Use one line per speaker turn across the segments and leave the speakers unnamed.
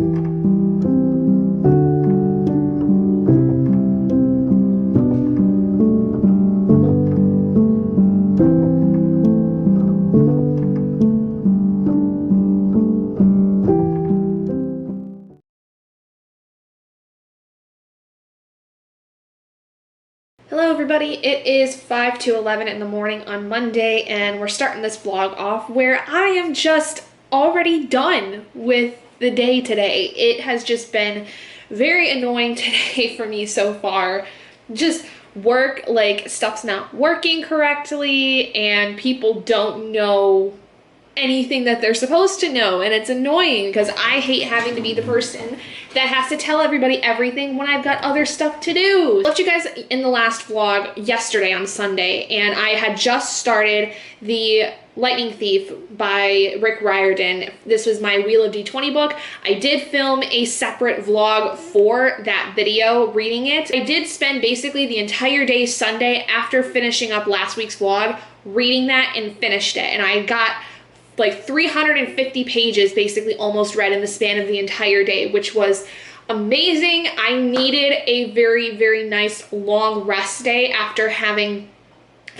Hello everybody, it is 5 to 11 in the morning on Monday, and we're starting this vlog off where I am just already done with the day today. It has just been very annoying today for me so far. Just work, like stuff's not working correctly and people don't know anything that they're supposed to know, and it's annoying because I hate having to be the person that has to tell everybody everything when I've got other stuff to do. I left you guys in the last vlog yesterday on Sunday, and I had just started the Lightning Thief by Riordan. This was my Wheel of D20 book. I did film a separate vlog for that video reading it. I did spend basically the entire day Sunday after finishing up last week's vlog reading that and finished it, and I got like 350 pages basically almost read in the span of the entire day, which was amazing. I needed a very, very nice long rest day after having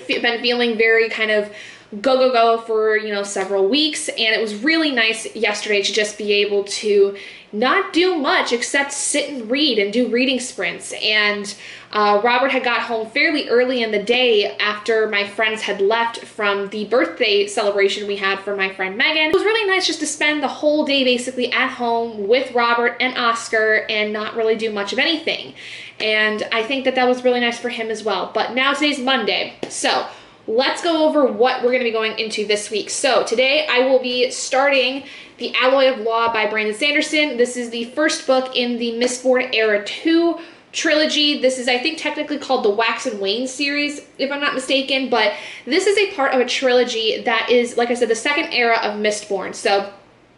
been feeling very kind of go for, several weeks, and it was really nice yesterday to just be able to not do much except sit and read and do reading sprints. And Robert had got home fairly early in the day after my friends had left from the birthday celebration we had for my friend Megan. It was really nice just to spend the whole day basically at home with Robert and Oscar and not really do much of anything. And I think that was really nice for him as well. But now today's Monday, so let's go over what we're going to be going into this week. So today I will be starting The Alloy of Law by Brandon Sanderson. This is the first book in the Mistborn Era 2 trilogy. This is, I think, technically called the Wax and Wane series, if I'm not mistaken, but this is a part of a trilogy that is, like I said, the second era of Mistborn. So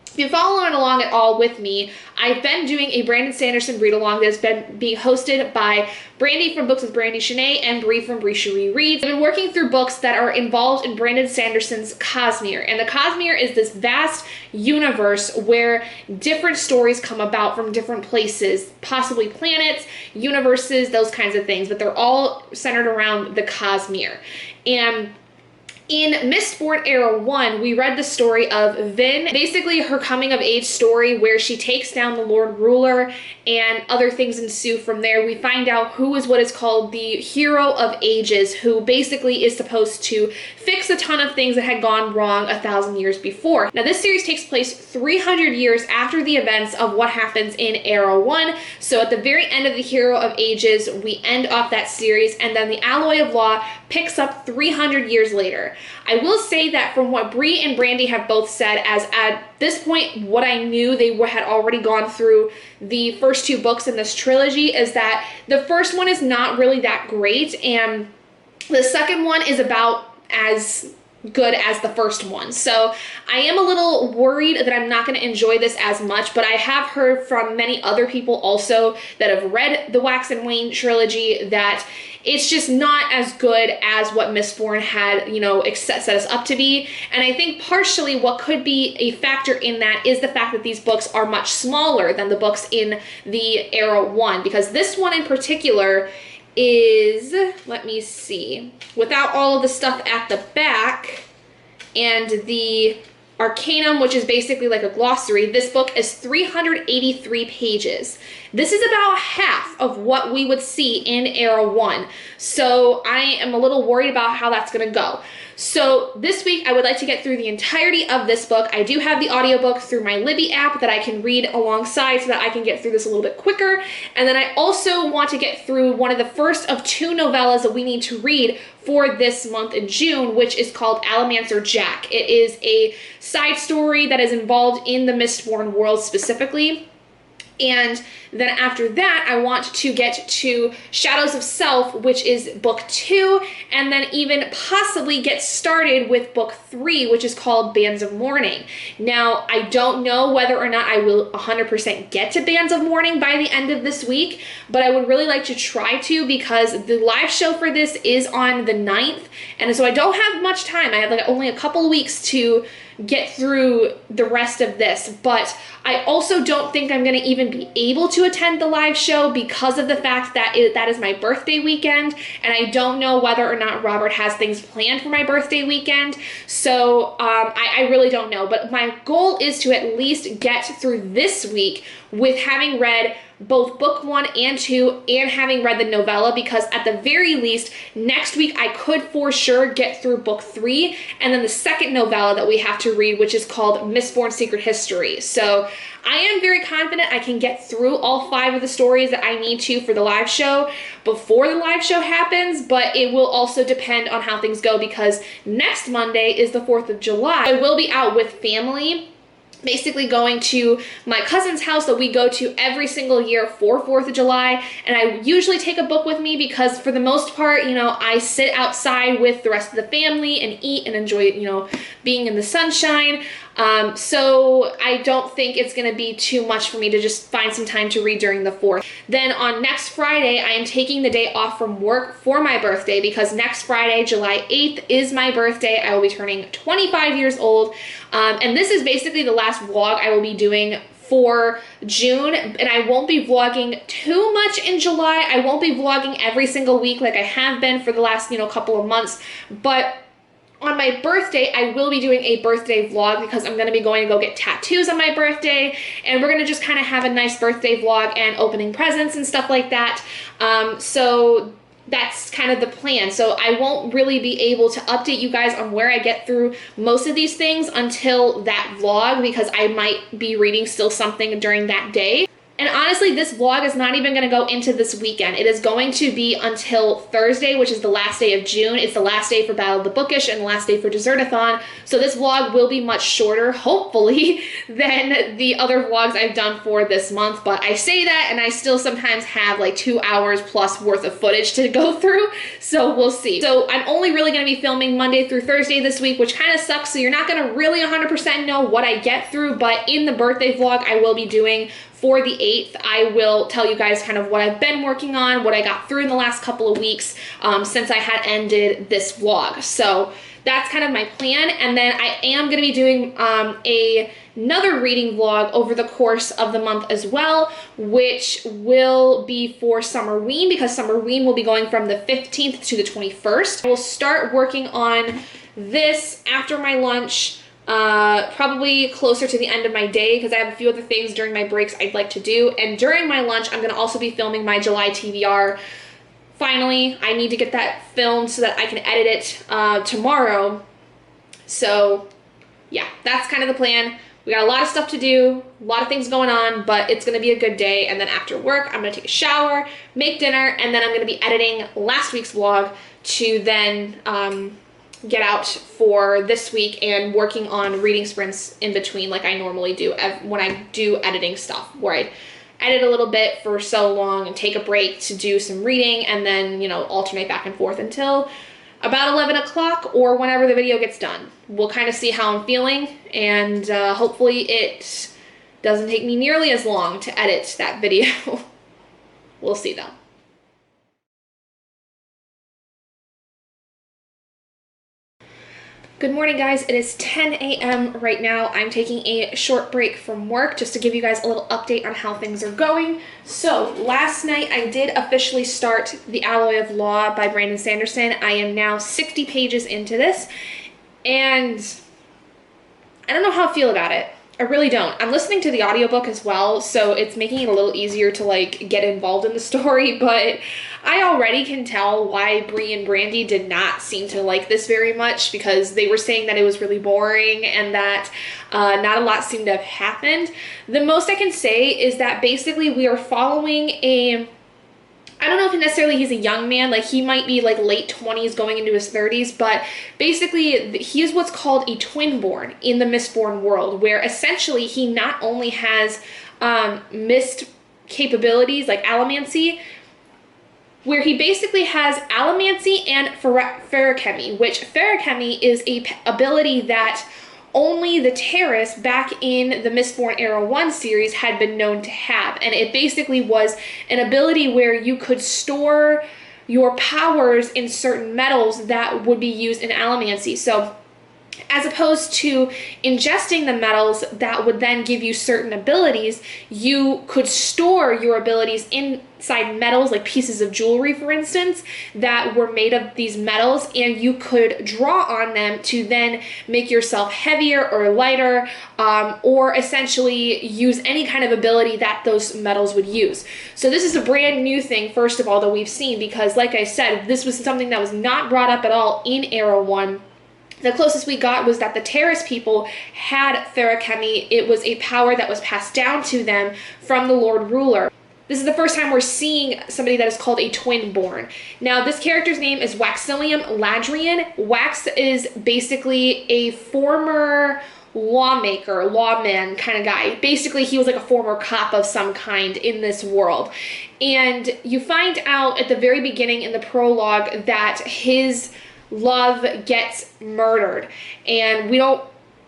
if you're following along at all with me, I've been doing a Brandon Sanderson read-along that has been being hosted by Brandy from Books with Brandy Shanae and Bree from Bree Cherie Reads. I've been working through books that are involved in Brandon Sanderson's Cosmere, and the Cosmere is this vast universe where different stories come about from different places, possibly planets, universes, those kinds of things, but they're all centered around the Cosmere. And in Mistborn Era 1, we read the story of Vin, basically her coming of age story where she takes down the Lord Ruler and other things ensue from there. We find out who is what is called the Hero of Ages, who basically is supposed to fix a ton of things that had gone wrong 1,000 years before. Now this series takes place 300 years after the events of what happens in Era 1, so at the very end of the Hero of Ages, we end off that series, and then the Alloy of Law picks up 300 years later. I will say that from what Bree and Brandy have both said, as at this point what I knew they had already gone through the first two books in this trilogy, is that the first one is not really that great, and the second one is about as good as the first one. So I am a little worried that I'm not going to enjoy this as much, but I have heard from many other people also that have read the Wax and Wane trilogy that it's just not as good as what Mistborn had, set us up to be. And I think partially what could be a factor in that is the fact that these books are much smaller than the books in the Era 1, because this one in particular is, let me see, without all of the stuff at the back and the Arcanum, which is basically like a glossary, this book is 383 pages. This is about half of what we would see in Era 1. So I am a little worried about how that's going to go. So this week I would like to get through the entirety of this book. I do have the audiobook through my Libby app that I can read alongside so that I can get through this a little bit quicker. And then I also want to get through one of the first of two novellas that we need to read for this month in June, which is called Allomancer Jack. It is a side story that is involved in the Mistborn world specifically. And then after that, I want to get to Shadows of Self, which is book 2, and then even possibly get started with book 3, which is called Bands of Mourning. Now, I don't know whether or not I will 100% get to Bands of Mourning by the end of this week, but I would really like to try to, because the live show for this is on the 9th, and so I don't have much time. I have only a couple of weeks to get through the rest of this. But I also don't think I'm going to even be able to attend the live show because of the fact that that is my birthday weekend, and I don't know whether or not Robert has things planned for my birthday weekend. So I really don't know. But my goal is to at least get through this week with having read both book 1 and 2 and having read the novella, because at the very least next week I could for sure get through book 3 and then the second novella that we have to read, which is called Mistborn Secret History. So I am very confident I can get through all 5 of the stories that I need to for the live show before the live show happens, but it will also depend on how things go, because next Monday is the 4th of July. I will be out with family, basically going to my cousin's house that we go to every single year for 4th of July, and I usually take a book with me because for the most part, you know, I sit outside with the rest of the family and eat and enjoy, you know, being in the sunshine. So I don't think it's going to be too much for me to just find some time to read during the 4th. Then on next Friday, I am taking the day off from work for my birthday, because next Friday, July 8th, is my birthday. I will be turning 25 years old. And this is basically the last vlog I will be doing for June, and I won't be vlogging too much in July. I won't be vlogging every single week like I have been for the last, you know, couple of months, but on my birthday, I will be doing a birthday vlog because I'm going to be going to go get tattoos on my birthday, and we're going to just kind of have a nice birthday vlog and opening presents and stuff like that. So that's kind of the plan. So I won't really be able to update you guys on where I get through most of these things until that vlog, because I might be reading still something during that day. And honestly, this vlog is not even going to go into this weekend. It is going to be until Thursday, which is the last day of June. It's the last day for Battle of the Bookish and the last day for Dessertathon. So this vlog will be much shorter, hopefully, than the other vlogs I've done for this month. But I say that, and I still sometimes have like 2 hours plus worth of footage to go through. So we'll see. So I'm only really going to be filming Monday through Thursday this week, which kind of sucks. So you're not going to really 100% know what I get through. But in the birthday vlog I will be doing for the 8th, I will tell you guys kind of what I've been working on, what I got through in the last couple of weeks since I had ended this vlog. So that's kind of my plan. And then I am going to be doing another reading vlog over the course of the month as well, which will be for Summerween, because Summerween will be going from the 15th to the 21st. I will start working on this after my lunch, probably closer to the end of my day, because I have a few other things during my breaks I'd like to do. And during my lunch, I'm going to also be filming my July TBR. Finally, I need to get that filmed so that I can edit it tomorrow. So yeah, that's kind of the plan. We got a lot of stuff to do, a lot of things going on, but it's going to be a good day. And then after work, I'm going to take a shower, make dinner, and then I'm going to be editing last week's vlog to then get out for this week and working on reading sprints in between like I normally do when I do editing stuff, where I edit a little bit for so long and take a break to do some reading, and then, you know, alternate back and forth until about 11 o'clock or whenever the video gets done. We'll kind of see how I'm feeling, and hopefully it doesn't take me nearly as long to edit that video. We'll see though. Good morning, guys. It is 10 a.m. right now. I'm taking a short break from work just to give you guys a little update on how things are going. So last night I did officially start The Alloy of Law by Brandon Sanderson. I am now 60 pages into this, and I don't know how I feel about it. I really don't. I'm listening to the audiobook as well, so it's making it a little easier to like get involved in the story, but I already can tell why Bree and Brandy did not seem to like this very much, because they were saying that it was really boring and that not a lot seemed to have happened. The most I can say is that basically we are following I don't know if necessarily he's a young man, like he might be like late 20s going into his 30s, but basically he is what's called a twin-born in the Mistborn world, where essentially he not only has mist capabilities like allomancy, where he basically has allomancy and ferrochemy, which ferrochemy is a ability that only the Terrace back in the Mistborn Era 1 series had been known to have. And it basically was an ability where you could store your powers in certain metals that would be used in allomancy. So As opposed to ingesting the metals that would then give you certain abilities, you could store your abilities inside metals, like pieces of jewelry, for instance, that were made of these metals, and you could draw on them to then make yourself heavier or lighter, or essentially use any kind of ability that those metals would use. So this is a brand new thing, first of all, that we've seen, because like I said, this was something that was not brought up at all in Era 1. The closest we got was that the Terrace people had Feruchemy. It was a power that was passed down to them from the Lord Ruler. This is the first time we're seeing somebody that is called a twin-born. Now, this character's name is Waxilium Ladrian. Wax is basically a former lawmaker, lawman kind of guy. Basically, he was like a former cop of some kind in this world. And you find out at the very beginning in the prologue that his love gets murdered, and we don't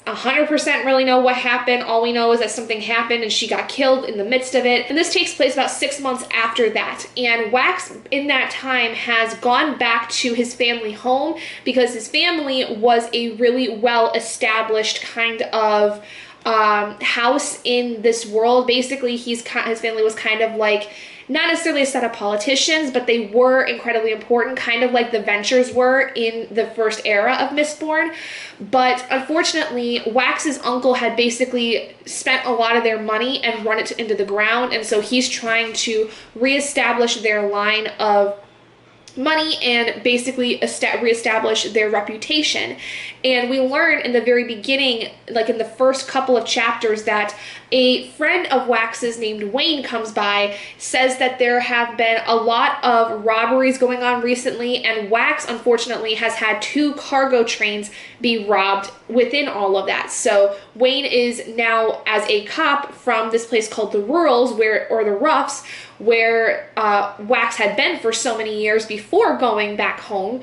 100% really know what happened. All we know is that something happened and she got killed in the midst of it, and this takes place about 6 months after that. And Wax in that time has gone back to his family home because his family was a really well established kind of house in this world. Basically, his family was kind of like, not necessarily a set of politicians, but they were incredibly important, kind of like the Ventures were in the first era of Mistborn. But unfortunately, Wax's uncle had basically spent a lot of their money and run it into the ground, and so he's trying to reestablish their line of money and basically reestablish their reputation. And we learn in the very beginning, like in the first couple of chapters, that a friend of Wax's named Wayne comes by, says that there have been a lot of robberies going on recently, and Wax unfortunately has had 2 cargo trains be robbed within all of that. So Wayne is now, as a cop from this place called the Rurals, or the Roughs, where Wax had been for so many years before going back home.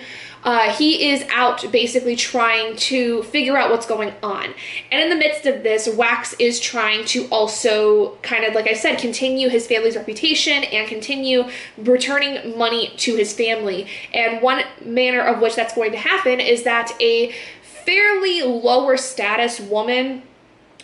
He is out basically trying to figure out what's going on. And in the midst of this, Wax is trying to also kind of, like I said, continue his family's reputation and continue returning money to his family. And one manner of which that's going to happen is that a fairly lower status woman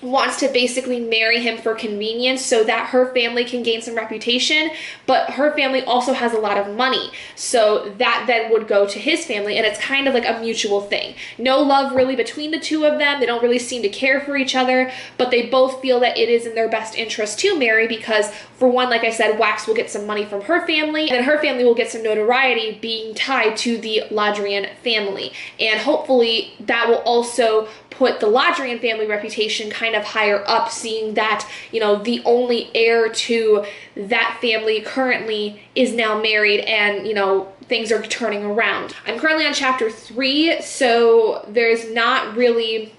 wants to basically marry him for convenience so that her family can gain some reputation, but her family also has a lot of money, so that then would go to his family, and it's kind of like a mutual thing. No love really between the two of them. They don't really seem to care for each other, but they both feel that it is in their best interest to marry because, for one, like I said, Wax will get some money from her family, and then her family will get some notoriety being tied to the Ladrian family, and hopefully that will also put the Ladrian family reputation kind of higher up, seeing that, you know, the only heir to that family currently is now married, and, you know, things are turning around. I'm currently on chapter 3, so there's not really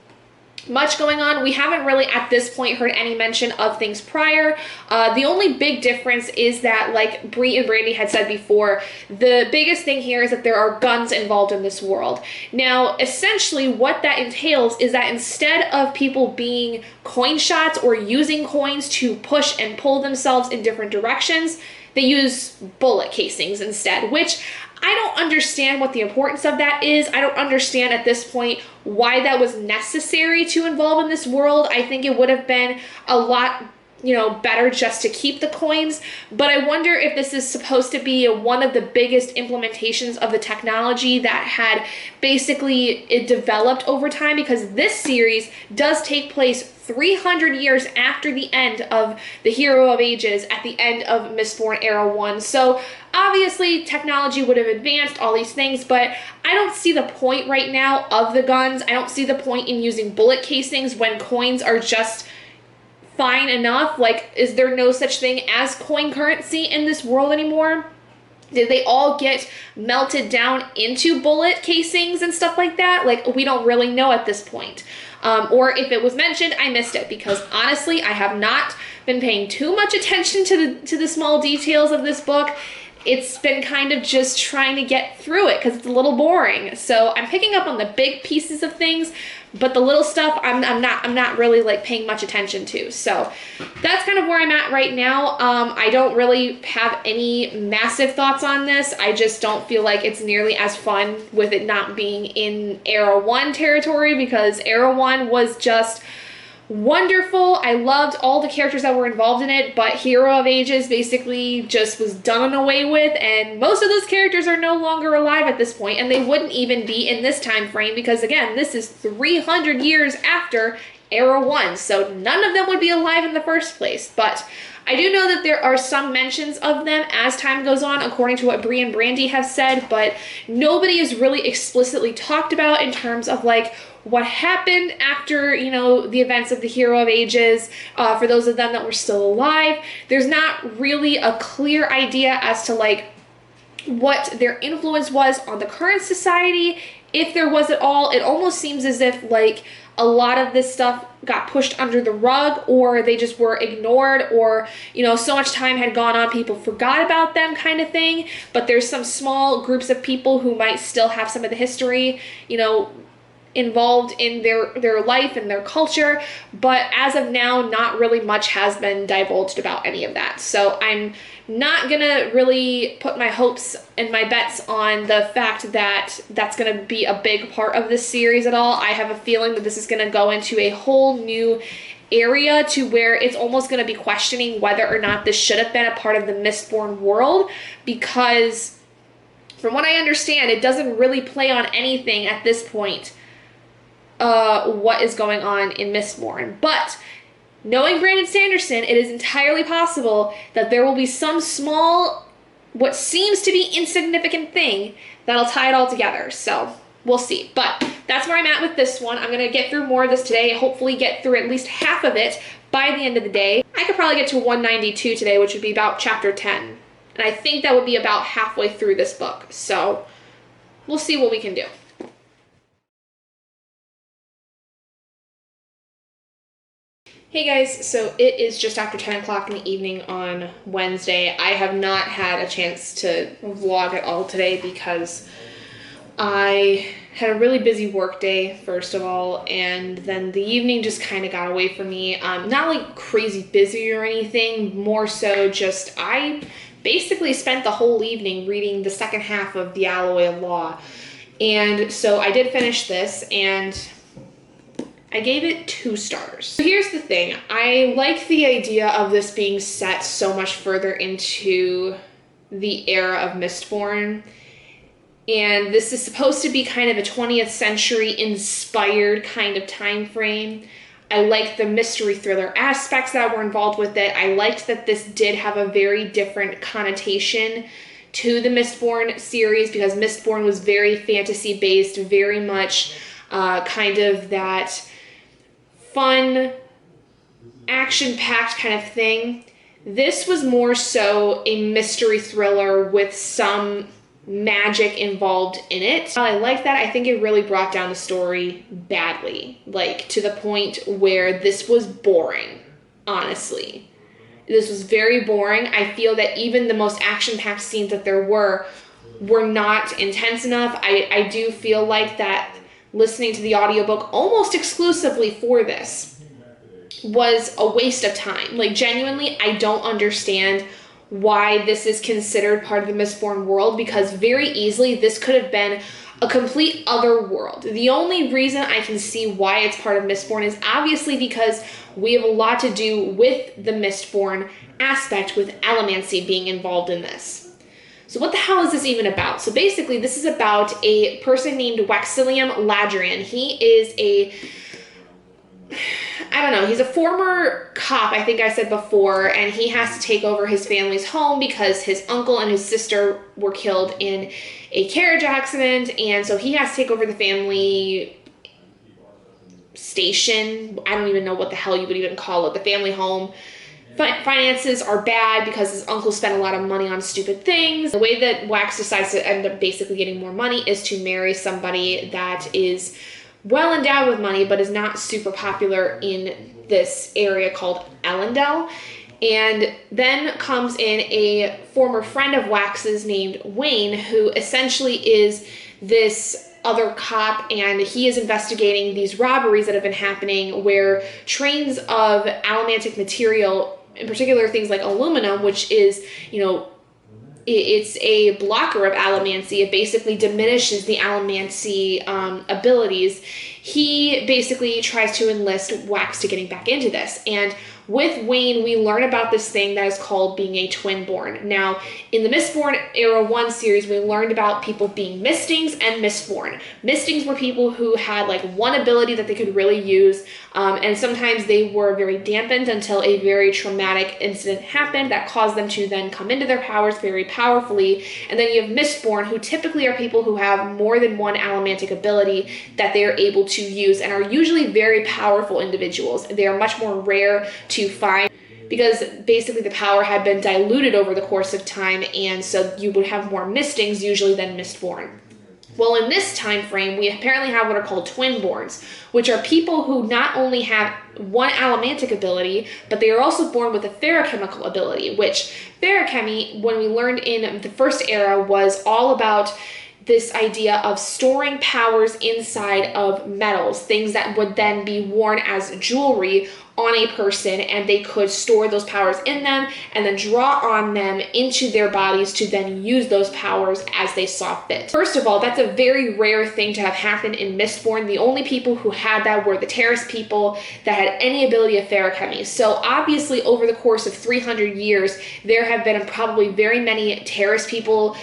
much going on. We haven't really at this point heard any mention of things prior. The only big difference is that, like Bree and Brandy had said before, the biggest thing here is that there are guns involved in this world. Now, essentially what that entails is that instead of people being coin shots or using coins to push and pull themselves in different directions, they use bullet casings instead, which I don't understand what the importance of that is. I don't understand at this point why that was necessary to involve in this world. I think it would have been a lot, you know, better just to keep the coins, but I wonder if this is supposed to be one of the biggest implementations of the technology that had basically developed over time, because this series does take place 300 years after the end of the Hero of Ages, at the end of Mistborn Era 1. So obviously technology would have advanced, all these things, but I don't see the point right now of the guns. I don't see the point in using bullet casings when coins are just fine enough. Like, is there no such thing as coin currency in this world anymore? Did they all get melted down into bullet casings and stuff like that? Like, we don't really know at this point. Or if it was mentioned, I missed it, because honestly, I have not been paying too much attention to the small details of this book. it's been kind of just trying to get through it because it's a little boring. So I'm picking up on the big pieces of things, but the little stuff I'm not really like paying much attention to. So that's kind of where I'm at right now. I don't really have any massive thoughts on this. I just don't feel like it's nearly as fun with it not being in Era 1 territory, because Era 1 was just wonderful. I loved all the characters that were involved in it, but Hero of Ages basically just was done and away with, and most of those characters are no longer alive at this point, and they wouldn't even be in this time frame because, again, this is 300 years after Era 1, so none of them would be alive in the first place. But I do know that there are some mentions of them as time goes on, according to what Bree and Brandy have said, but nobody is really explicitly talked about in terms of like what happened after, you know, the events of the Hero of Ages. For those of them that were still alive, there's not really a clear idea as to like what their influence was on the current society, if there was at all. It almost seems as if like a lot of this stuff got pushed under the rug, or they just were ignored, or, you know, so much time had gone on, people forgot about them kind of thing. But there's some small groups of people who might still have some of the history, you know, involved in their life and their culture, but as of now, not really much has been divulged about any of that. So I'm not gonna really put my hopes and my bets on the fact that that's gonna be a big part of this series at all. I have a feeling that this is gonna go into a whole new area to where it's almost gonna be questioning whether or not this should have been a part of the Mistborn world, because from what I understand, it doesn't really play on anything at this point what is going on in Mistborn. But knowing Brandon Sanderson, it is entirely possible that there will be some small, what seems to be insignificant thing that'll tie it all together. So we'll see. But that's where I'm at with this one. I'm going to get through more of this today, hopefully get through at least half of it by the end of the day. I could probably get to 192 today, which would be about chapter 10. And I think that would be about halfway through this book. So we'll see what we can do. Hey guys, so it is just after 10 o'clock in the evening on Wednesday. I have not had a chance to vlog at all today because I had a really busy work day, first of all, and then the evening just kind of got away from me. Not like crazy busy or anything, more so just I basically spent the whole evening reading the second half of The Alloy of Law. And so I did finish this, and I gave it 2 stars. So here's the thing. I like the idea of this being set so much further into the era of Mistborn. And this is supposed to be kind of a 20th century inspired kind of time frame. I like the mystery thriller aspects that were involved with it. I liked that this did have a very different connotation to the Mistborn series, because Mistborn was very fantasy based, very much kind of that fun, action-packed kind of thing. This was more so a mystery thriller with some magic involved in it. I like that. I think it really brought down the story badly, like to the point where this was boring, honestly. This was very boring. I feel that even the most action-packed scenes that there were not intense enough. I do feel like that listening to the audiobook almost exclusively for this was a waste of time. Like, genuinely, I don't understand why this is considered part of the Mistborn world, because very easily this could have been a complete other world. The only reason I can see why it's part of Mistborn is obviously because we have a lot to do with the Mistborn aspect, with Allomancer being involved in this. So what the hell is this even about? So basically, this is about a person named Waxilium Ladrian. He is he's a former cop, I think I said before, and he has to take over his family's home because his uncle and his sister were killed in a carriage accident, and so he has to take over the family station. I don't even know what the hell you would even call it, the family home. Finances are bad because his uncle spent a lot of money on stupid things. The way that Wax decides to end up basically getting more money is to marry somebody that is well endowed with money but is not super popular in this area called Elendel. And then comes in a former friend of Wax's named Wayne, who essentially is this other cop, and he is investigating these robberies that have been happening where trains of allomantic material, in particular things like aluminum, which is, it's a blocker of allomancy. It basically diminishes the allomancy abilities. He basically tries to enlist Wax to getting back into this. And with Wayne, we learn about this thing that is called being a twin-born. Now, in the Mistborn Era 1 series, we learned about people being Mistings and Mistborn. Mistings were people who had like one ability that they could really use, and sometimes they were very dampened until a very traumatic incident happened that caused them to then come into their powers very powerfully. And then you have Mistborn, who typically are people who have more than one allomantic ability that they are able to use and are usually very powerful individuals. They are much more rare to find because basically the power had been diluted over the course of time, and so you would have more Mistings usually than Mistborn. Well, in this time frame, we apparently have what are called twin-borns, which are people who not only have one allomantic ability, but they are also born with a feruchemical ability, which feruchemy, when we learned in the first era, was all about this idea of storing powers inside of metals, things that would then be worn as jewelry on a person, and they could store those powers in them and then draw on them into their bodies to then use those powers as they saw fit. First of all, that's a very rare thing to have happened in Mistborn. The only people who had that were the Terrace people that had any ability of feruchemy. So obviously over the course of 300 years, there have been probably very many Terrace people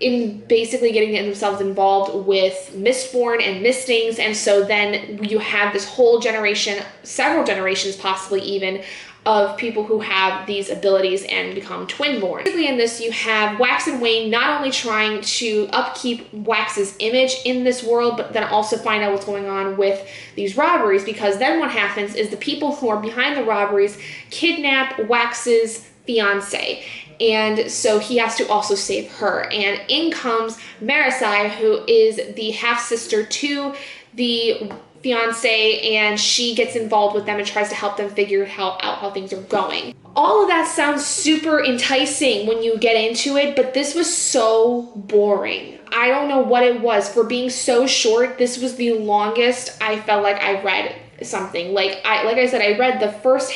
in basically getting themselves involved with Mistborn and Mistings, and so then you have this whole generation, several generations possibly even, of people who have these abilities and become twin-born. Basically in this you have Wax and Wayne not only trying to upkeep Wax's image in this world, but then also find out what's going on with these robberies, because then what happens is the people who are behind the robberies kidnap Wax's fiance. And so he has to also save her. And in comes Marisai, who is the half-sister to the fiance, and she gets involved with them and tries to help them figure out how things are going. All of that sounds super enticing when you get into it, but this was so boring. I don't know what it was. For being so short, this was the longest I felt like I read something. Like I said, I read the first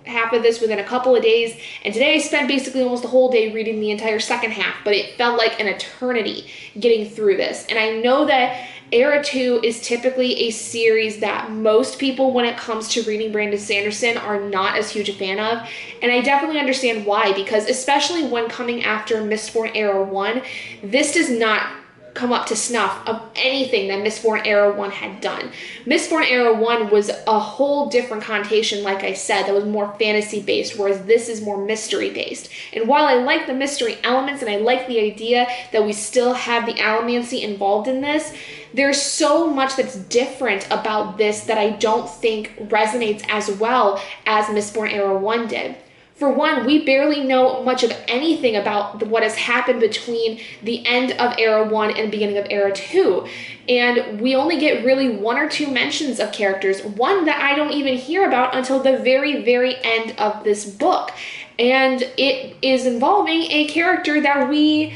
half of this within a couple of days, and today I spent basically almost the whole day reading the entire second half, but it felt like an eternity getting through this. And I know that Era 2 is typically a series that most people, when it comes to reading Brandon Sanderson, are not as huge a fan of, and I definitely understand why, because especially when coming after Mistborn Era 1, this does not come up to snuff of anything that Mistborn Era 1 had done. Mistborn Era 1 was a whole different connotation, like I said, that was more fantasy-based, whereas this is more mystery-based. And while I like the mystery elements and I like the idea that we still have the allomancy involved in this, there's so much that's different about this that I don't think resonates as well as Mistborn Era 1 did. For one, we barely know much of anything about what has happened between the end of Era 1 and the beginning of Era 2. And we only get really one or two mentions of characters, one that I don't even hear about until the very, very end of this book. And it is involving a character that we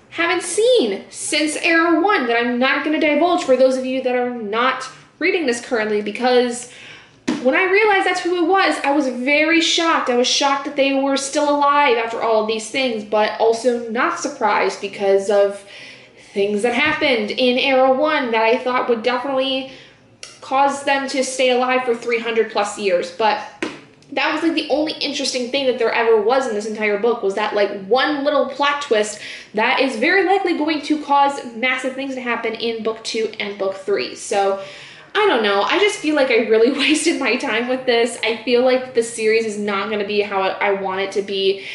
haven't seen since Era 1, that I'm not going to divulge for those of you that are not reading this currently, because when I realized that's who it was, I was very shocked. I was shocked that they were still alive after all of these things, but also not surprised because of things that happened in Era 1 that I thought would definitely cause them to stay alive for 300 plus years. But that was like the only interesting thing that there ever was in this entire book, was that like one little plot twist that is very likely going to cause massive things to happen in book 2 and book 3. So I don't know. I just feel like I really wasted my time with this. I feel like the series is not going to be how I want it to be.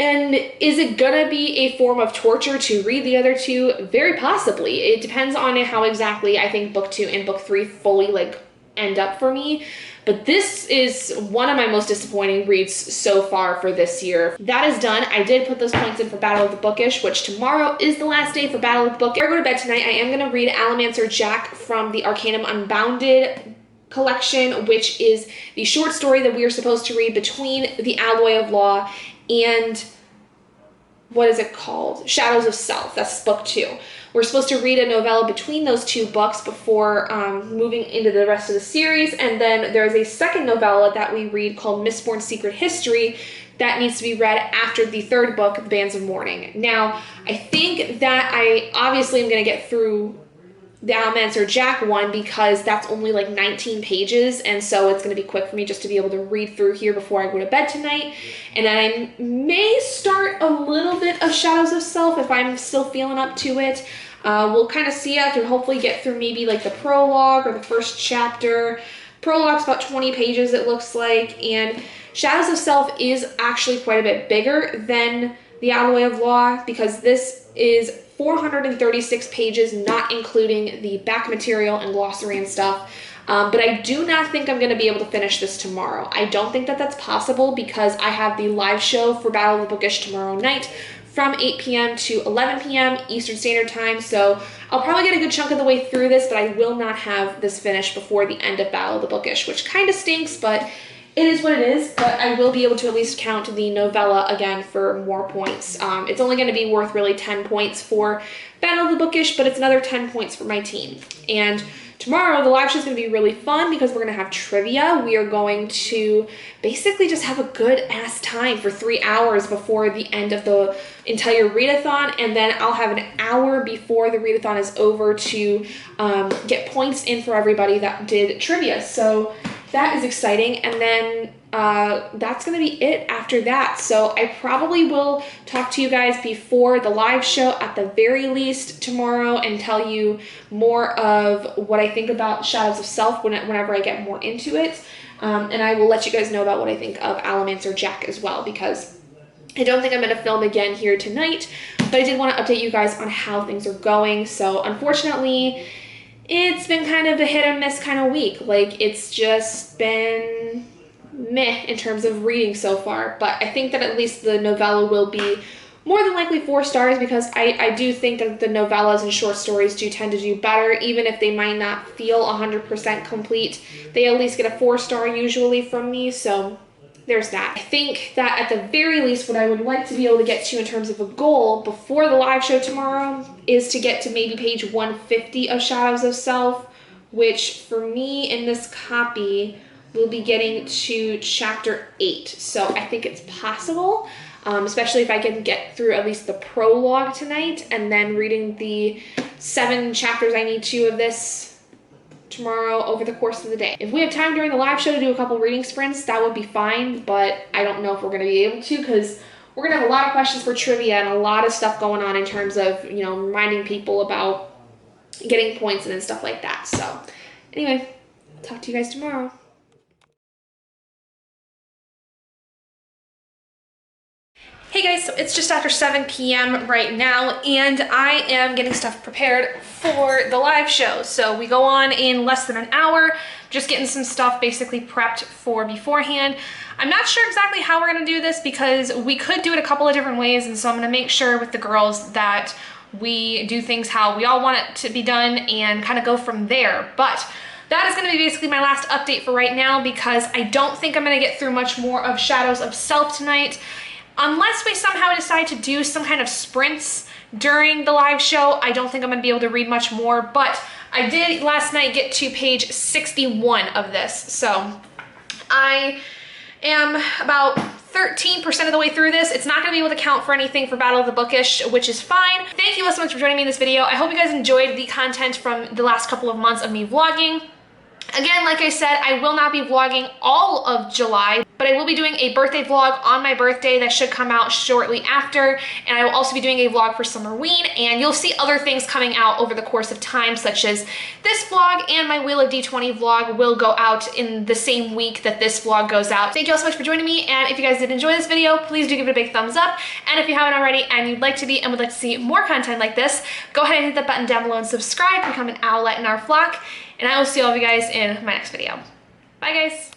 And is it going to be a form of torture to read the other two? Very possibly. It depends on how exactly I think book 2 and book 3 fully end up for me. But this is one of my most disappointing reads so far for this year. That is done. I did put those points in for Battle of the Bookish, which tomorrow is the last day for Battle of the Bookish. Before I go to bed tonight, I am going to read Allomancer Jack from the Arcanum Unbounded collection, which is the short story that we are supposed to read between The Alloy of Law and, what is it called? Shadows of Self. That's book 2. We're supposed to read a novella between those 2 books before moving into the rest of the series. And then there's a second novella that we read called Mistborn Secret History that needs to be read after the 3rd book, The Bands of Mourning. Now, I think that I obviously am going to get through the Allomancer Jack one because that's only like 19 pages, and so it's going to be quick for me just to be able to read through here before I go to bed tonight. And then I may start a little bit of Shadows of Self if I'm still feeling up to it. We'll kind of see. I can hopefully get through maybe like the prologue or the first chapter. Prologue's about 20 pages, it looks like, and Shadows of Self is actually quite a bit bigger than The Alloy of Law because this is 436 pages, not including the back material and glossary and stuff. But I do not think I'm going to be able to finish this tomorrow. I don't think that that's possible because I have the live show for Battle of the Bookish tomorrow night from 8 p.m. to 11 p.m. Eastern Standard Time. So I'll probably get a good chunk of the way through this, but I will not have this finished before the end of Battle of the Bookish, which kind of stinks, but it is what it is. But I will be able to at least count the novella again for more points. It's only going to be worth really 10 points for Battle of the Bookish, but it's another 10 points for my team. And tomorrow, the live show is going to be really fun because we're going to have trivia. We are going to basically just have a good-ass time for 3 hours before the end of the entire readathon, and then I'll have an hour before the readathon is over to get points in for everybody that did trivia. So that is exciting, and then that's going to be it after that. So I probably will talk to you guys before the live show at the very least tomorrow and tell you more of what I think about Shadows of Self whenever I get more into it. And I will let you guys know about what I think of Allomancer Jack as well, because I don't think I'm going to film again here tonight, but I did want to update you guys on how things are going. So unfortunately, it's been kind of a hit or miss kind of week. Like, it's just been meh in terms of reading so far, but I think that at least the novella will be more than likely 4 stars because I do think that the novellas and short stories do tend to do better, even if they might not feel 100% complete. They at least get a 4-star usually from me, so there's that. I think that at the very least what I would like to be able to get to in terms of a goal before the live show tomorrow is to get to maybe page 150 of Shadows of Self, which for me in this copy will be getting to chapter 8. So I think it's possible, especially if I can get through at least the prologue tonight and then reading the 7 chapters I need to of this tomorrow over the course of the day. If we have time during the live show to do a couple reading sprints, that would be fine, but I don't know if we're going to be able to because we're going to have a lot of questions for trivia and a lot of stuff going on in terms of, you know, reminding people about getting points and stuff like that. So anyway, I'll talk to you guys tomorrow. Hey guys, so it's just after 7 p.m. right now, and I am getting stuff prepared for the live show. So we go on in less than an hour, just getting some stuff basically prepped for beforehand. I'm not sure exactly how we're gonna do this because we could do it a couple of different ways, and so I'm gonna make sure with the girls that we do things how we all want it to be done and kind of go from there. But that is going to be basically my last update for right now because I don't think I'm going to get through much more of Shadows of Self tonight. Unless we somehow decide to do some kind of sprints during the live show, I don't think I'm going to be able to read much more, but I did last night get to page 61 of this, so I am about 13% of the way through this. It's not going to be able to count for anything for Battle of the Bookish, which is fine. Thank you all so much for joining me in this video. I hope you guys enjoyed the content from the last couple of months of me vlogging. Again, like I said, I will not be vlogging all of July, but I will be doing a birthday vlog on my birthday that should come out shortly after, and I will also be doing a vlog for Summerween, and you'll see other things coming out over the course of time, such as this vlog and my Wheel of D20 vlog will go out in the same week that this vlog goes out. Thank you all so much for joining me, and if you guys did enjoy this video, please do give it a big thumbs up, and if you haven't already and you'd like to be and would like to see more content like this, go ahead and hit that button down below and subscribe to become an owlet in our flock, and I will see all of you guys in my next video. Bye guys!